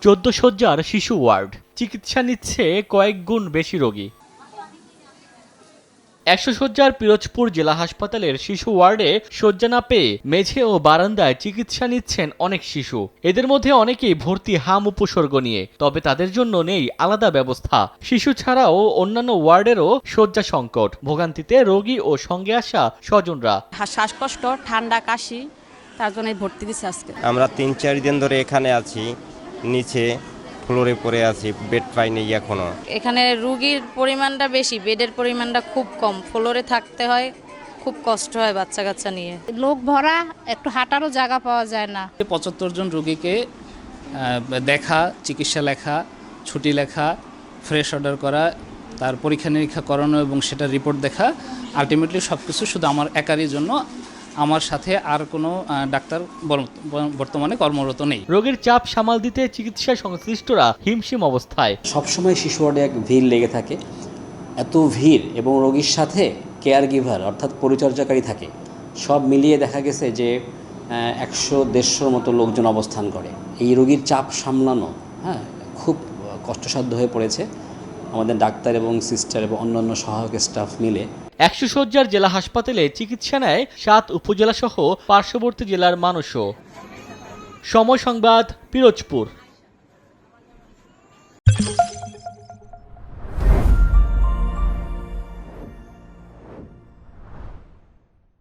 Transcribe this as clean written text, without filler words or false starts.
14 শয্যার শিশু ওয়ার্ড, চিকিৎসা নিচ্ছে কয়েক গুণ বেশি রোগী। 100 শয্যার পিরোজপুর জেলা হাসপাতালের শিশু ওয়ার্ডে শয্যা না পেয়ে মেঝে ও বারান্দায় চিকিৎসা নিচ্ছেন অনেক শিশু। এদের মধ্যে অনেকেই ভর্তি হাম উপসর্গ নিয়ে, তবে তাদের জন্য নেই আলাদা ব্যবস্থা। শিশু ছাড়াও অন্যান্য ওয়ার্ডেরও শয্যা সংকট, ভোগান্তিতে রোগী ও সঙ্গে আসা স্বজনরা। শ্বাসকষ্ট, ঠান্ডা, কাশি, তার জন্য ভর্তি দিচ্ছে আজকে। আমরা 3-4 দিন ধরে এখানে আছি, নিচে ফ্লোরে পড়ে আছি, বেড পাইনি এখনো। এখানে রোগীর পরিমাণটা বেশি, বেডের পরিমাণটা খুব কম, ফ্লোরে থাকতে হয়, খুব কষ্ট হয় বাচ্চা কাচ্চা নিয়ে। লোক ভরা, একটু হাঁটারও জায়গা পাওয়া যায় না। 75 জন রোগীকে দেখা, চিকিৎসা লেখা, ছুটি লেখা, ফ্রেশ অর্ডার করা, তার পরীক্ষা নিরীক্ষা করানো এবং সেটা রিপোর্ট দেখা, আলটিমেটলি সব কিছু শুধু আমার একারই জন্য। আমার সাথে আর কোনো ডাক্তার বর্তমানে কর্মরত নেই। রোগীর চাপ সামাল দিতে চিকিৎসা সংশ্লিষ্টরা হিমশিম অবস্থায়। সবসময় শিশু ওয়ার্ডে এক ভিড় লেগে থাকে। এত ভিড় এবং রোগীর সাথে কেয়ার গিভার অর্থাৎ পরিচর্যাকারী থাকে, সব মিলিয়ে দেখা গেছে যে 100-150 মতো লোকজন অবস্থান করে। এই রোগীর চাপ সামলানো খুব কষ্টসাধ্য হয়ে পড়েছে আমাদের ডাক্তার এবং সিস্টার এবং অন্যান্য সহায়ক স্টাফ মিলে। 100 শয্যার জেলা হাসপাতালে চিকিৎসা নেয় 7 উপজেলা সহ পার্শ্ববর্তী জেলার মানুষও। সময় সংবাদ, পিরোজপুর।